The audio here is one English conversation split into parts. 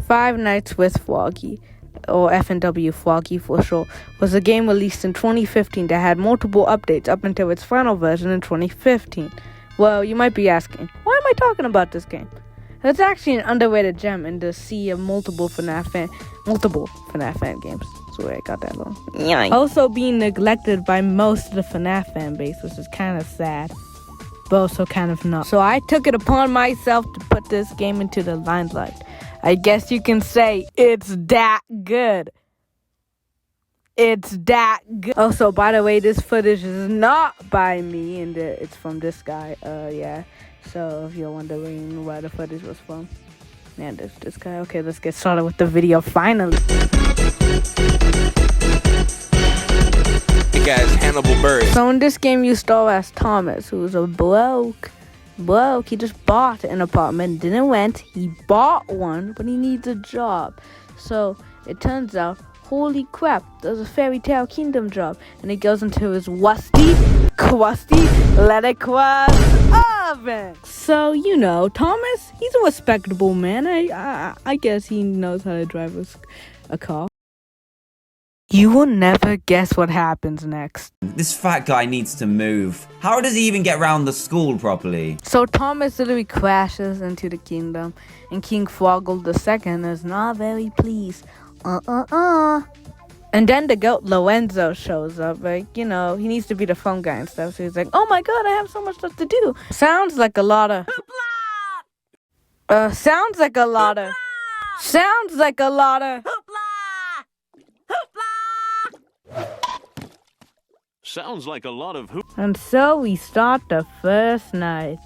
Five Nights with Froggy, or FNW Froggy for short, was a game released in 2015 that had multiple updates up until its final version in 2015. Well, you might be asking, why am I talking about this game? It's actually an underrated gem in the sea of multiple FNaf fan games. Sorry, I got that wrong. Yikes. Also being neglected by most of the FNaf fan base, which is kind of sad, but also kind of not. So I took it upon myself to put this game into the limelight. I guess you can say it's that good. It's that good. Also, by the way, this footage is not by me, and it's from this guy. Yeah. So if you're wondering where the footage was from, yeah, this guy. Okay, let's get started with the video finally. Hey guys, Hannibal Bird. So in this game, you start as Thomas, who's a bloke. He just bought an apartment, didn't rent. He bought one, but he needs a job. So it turns out, holy crap, there's a fairy tale kingdom job, and he goes into his crusty, let it crust oven. So Thomas, he's a respectable man. I guess he knows how to drive a car. You will never guess what happens next. This fat guy needs to move. How does he even get around the school properly? So Thomas literally crashes into the kingdom, and King Froggle II is not very pleased. And then the goat Lorenzo shows up, he needs to be the phone guy and stuff. So he's like, oh my god, I have so much stuff to do. Sounds like a lot of... Sounds like a lot of... And so we start the first night.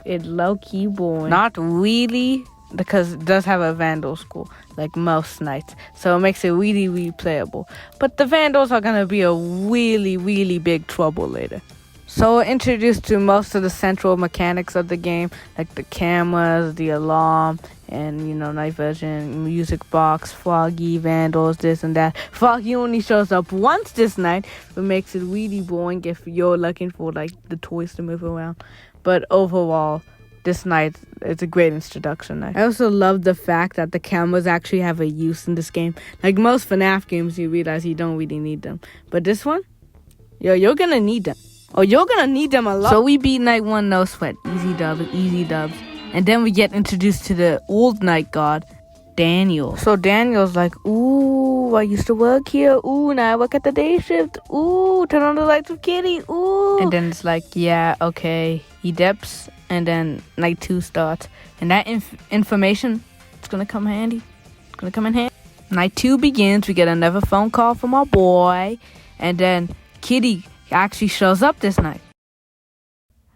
It's low-key boring. Not really, because it does have a Vandal school, like most nights. So it makes it really, really playable. But the Vandals are going to be a really, really big trouble later. So we're introduced to most of the central mechanics of the game, like the cameras, the alarm, and, night vision, music box, Froggy, Vandals, this and that. Froggy only shows up once this night, but makes it really boring if you're looking for, the toys to move around. But overall, this night, it's a great introduction night. I also love the fact that the cameras actually have a use in this game. Like most FNAF games, you realize you don't really need them. But this one, you're gonna need them. Oh, you're gonna need them a lot. So we beat night one, no sweat. Easy dubs. And then we get introduced to the old night god, Daniel. So Daniel's like, ooh, I used to work here. Ooh, now I work at the day shift. Ooh, turn on the lights with Kitty. Ooh. And then it's like, yeah, okay. He dips, and then night two starts. And that information, it's gonna come handy. It's gonna come in handy. Night two begins. We get another phone call from our boy. And then Kitty actually shows up this night.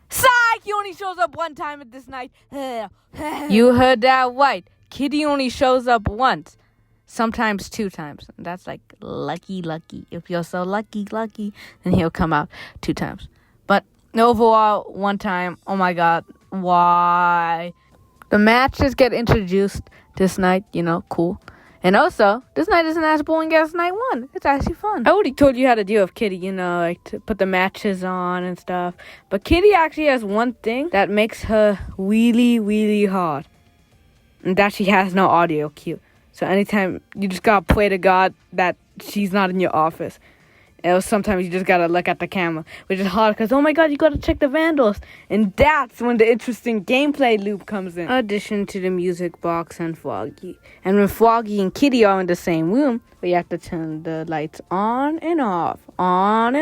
Psych! He only shows up one time at this night. You heard that right. Kitty only shows up once. Sometimes 2 times. That's like lucky. If you're so lucky, then he'll come out 2 times. But overall, 1 time. Oh my god. Why? The matches get introduced this night. Cool. And also, this night isn't as boring as night 1. It's actually fun. I already told you how to deal with Kitty, to put the matches on and stuff. But Kitty actually has one thing that makes her really, really hard. And that she has no audio cue. So anytime, you just gotta pray to God that she's not in your office. And sometimes you just gotta look at the camera, which is hard because, oh my god, you gotta check the Vandals. And that's when the interesting gameplay loop comes in. Addition to the music box and Froggy. And when Froggy and Kitty are in the same room, we have to turn the lights on and off. And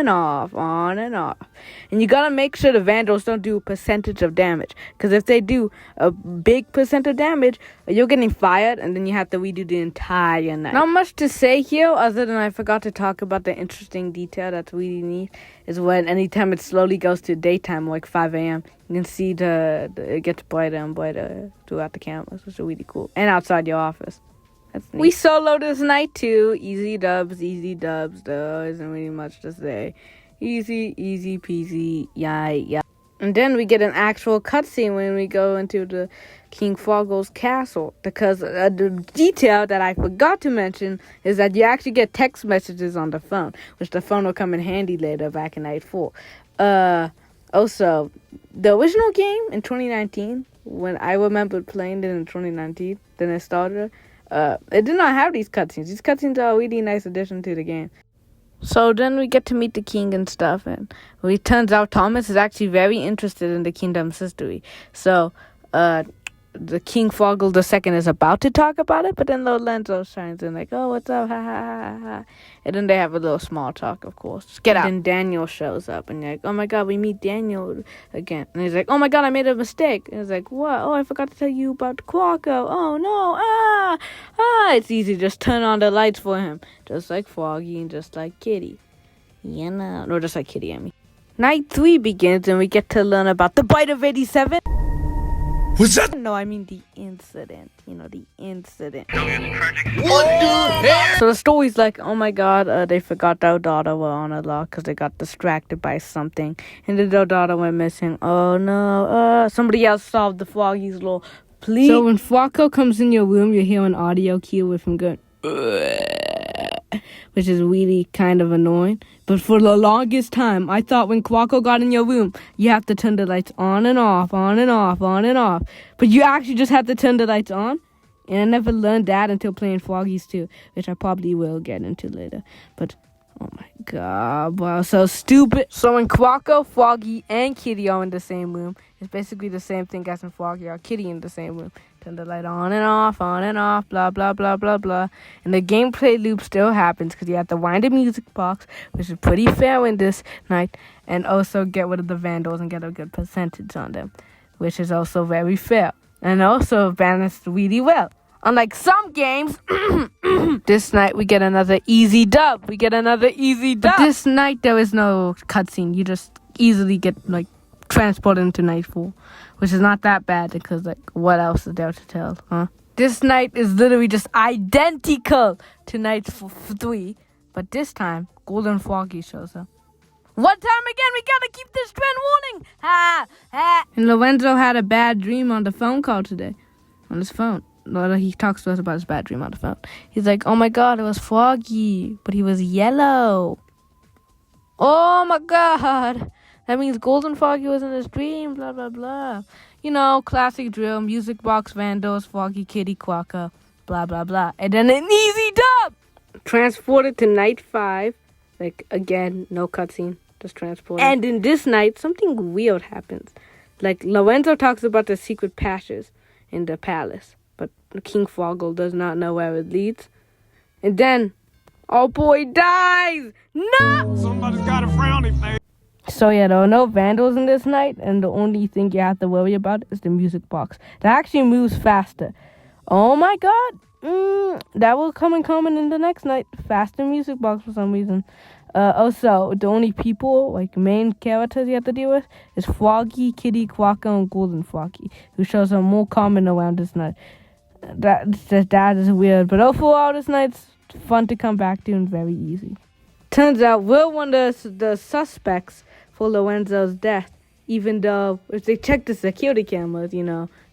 you gotta make sure the Vandals don't do a percentage of damage. Because if they do a big percent of damage, you're getting fired, and then you have to redo the entire night. Not much to say here, other than I forgot to talk about the interesting detail that's really neat, is when anytime it slowly goes to daytime, like 5 a.m., you can see it gets brighter and brighter throughout the cameras, which is really cool. And outside your office. We solo this night too. Easy dubs. There isn't really much to say. Easy peasy. Yeah. And then we get an actual cutscene when we go into the King Foggle's castle. Because the detail that I forgot to mention is that you actually get text messages on the phone, which the phone will come in handy later back in night 4. Also, the original game in 2019, when I remember playing it in 2019, then it started, it did not have these cutscenes. These cutscenes are a really nice addition to the game. So then we get to meet the king and stuff, and it turns out Thomas is actually very interested in the kingdom's history. So, the King Foggle II is about to talk about it, but then Lorenzo shines in like, oh, what's up, ha, ha, ha, ha. And then they have a little small talk, of course. Just get out. And then Daniel shows up, and you're like, oh my god, we meet Daniel again. And he's like, oh my god, I made a mistake. And he's like, what? Oh, I forgot to tell you about Quacko. Oh no, It's easy, just turn on the lights for him. Just like Froggy and just like Kitty. You know, no, just like Kitty, I mean. Night 3 begins, and we get to learn about the bite of 87. What's that? No, I mean the incident. You know, the incident. What the heck? So the story's like, oh my god, they forgot their daughter were on a lock because they got distracted by something. And then their daughter went missing. Oh no, somebody else solved the Froggy's little plea. So when Flocko comes in your room, you hear an audio cue with him going, which is really kind of annoying. But for the longest time, I thought when Quacko got in your room, you have to turn the lights on and off, on and off, on and off. But you actually just have to turn the lights on. And I never learned that until playing Froggies 2, which I probably will get into later. But, oh my god, wow, so stupid. So when Quacko, Froggy, and Kitty are in the same room, it's basically the same thing as when Froggy or Kitty in the same room. Turn the light on and off, blah, blah, blah, blah, blah. And the gameplay loop still happens because you have to wind the music box, which is pretty fair in this night, and also get rid of the vandals and get a good percentage on them, which is also very fair. And also balanced really well. Unlike some games, this night we get another easy dub. But this night there is no cutscene. You just easily get, transported into night 4. Which is not that bad because, what else is there to tell, huh? This night is literally just identical to night 3. But this time, Golden Froggy shows up. One time again, we gotta keep this trend warning! Ha! Ha! And Lorenzo had a bad dream on the phone call today. On his phone. He talks to us about his bad dream on the phone. He's like, oh my god, it was Froggy. But he was yellow. Oh my god! That means Golden Froggy was in his dream, blah, blah, blah. You know, classic drill, music box, vandals, Froggy, Kitty, Quacko, blah, blah, blah. And then an easy dub! Transported to night 5. Again, no cutscene, just transported. And in this night, something weird happens. Lorenzo talks about the secret passages in the palace. But King Foggle does not know where it leads. And then, our boy dies! No! Somebody's got a frowny face. So yeah, there are no vandals in this night, and the only thing you have to worry about is the music box. That actually moves faster. Oh my god! That will come in the next night. Faster music box for some reason. Also, the only people, main characters you have to deal with is Froggy, Kitty, Quacko, and Golden Froggy, who shows up more common around this night. That is weird, but overall this night's fun to come back to and very easy. Turns out we're one of the suspects for Lorenzo's death, even though if they check the security cameras,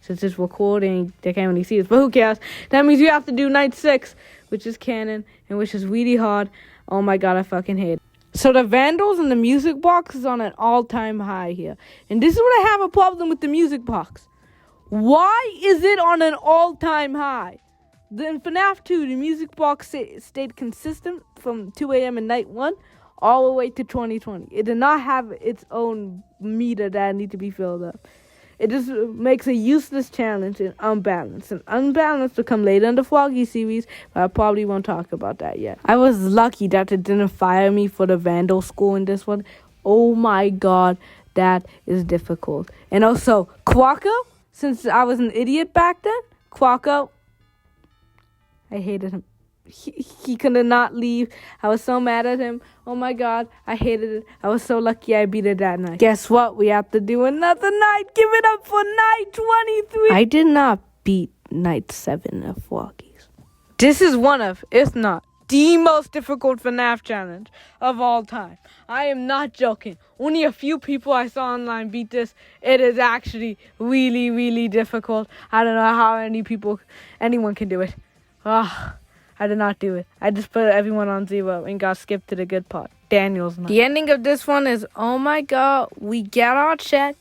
since it's recording, they can't really see us, but who cares? That means we have to do night 6, which is canon, and which is really hard. Oh my god, I fucking hate it. So the vandals and the music box is on an all-time high here. And this is what I have a problem with the music box. Why is it on an all-time high? In FNAF 2, the music box stayed consistent from 2 a.m. in night 1 all the way to 2020. It did not have its own meter that needed to be filled up. It just makes a useless challenge and unbalanced. And unbalanced will come later in the Froggy series, but I probably won't talk about that yet. I was lucky that it didn't fire me for the Vandal score in this one. Oh my god, that is difficult. And also, Quacko, since I was an idiot back then, Quacko, I hated him. He could not leave. I was so mad at him. Oh my god, I hated it. I was so lucky I beat it that night. Guess what? We have to do another night. Give it up for night 23. I did not beat night 7 of Froggies. This is one of, if not, the most difficult FNAF challenge of all time. I am not joking. Only a few people I saw online beat this. It is actually really, really difficult. I don't know how anyone can do it. I did not do it. I just put everyone on 0 and got skipped to the good part. Daniel's not. The ending of this one is, oh my god, we get our check,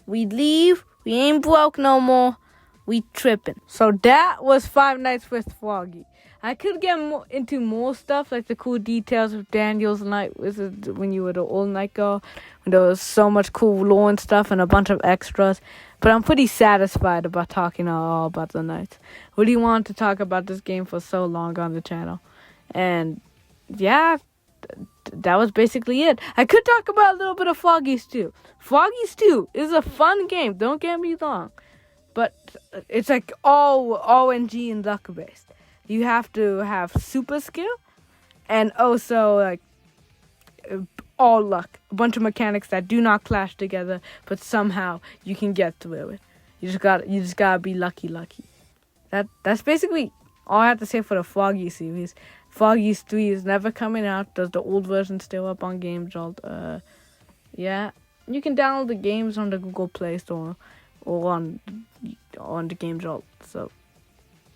we leave, We ain't broke no more. We tripping. So that was Five Nights with Froggy. I could get into more stuff, like the cool details of Daniel's night when you were the old night girl, when there was so much cool lore and stuff and a bunch of extras. But I'm pretty satisfied about talking all about the nights. Really wanted to talk about this game for so long on the channel. And yeah, that was basically it. I could talk about a little bit of Froggy Stew. Froggy Stew is a fun game, don't get me wrong. But it's like all RNG and luck based. You have to have super skill and also like all luck. A bunch of mechanics that do not clash together, but somehow you can get through it. You just gotta be lucky. That's basically all I have to say for the Froggy series. Froggy's 3 is never coming out. There's the old version still up on Game Jolt. Yeah, you can download the games on the Google Play Store or on the Game Jolt. So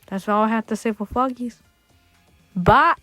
that's all I have to say for Froggies. Bye.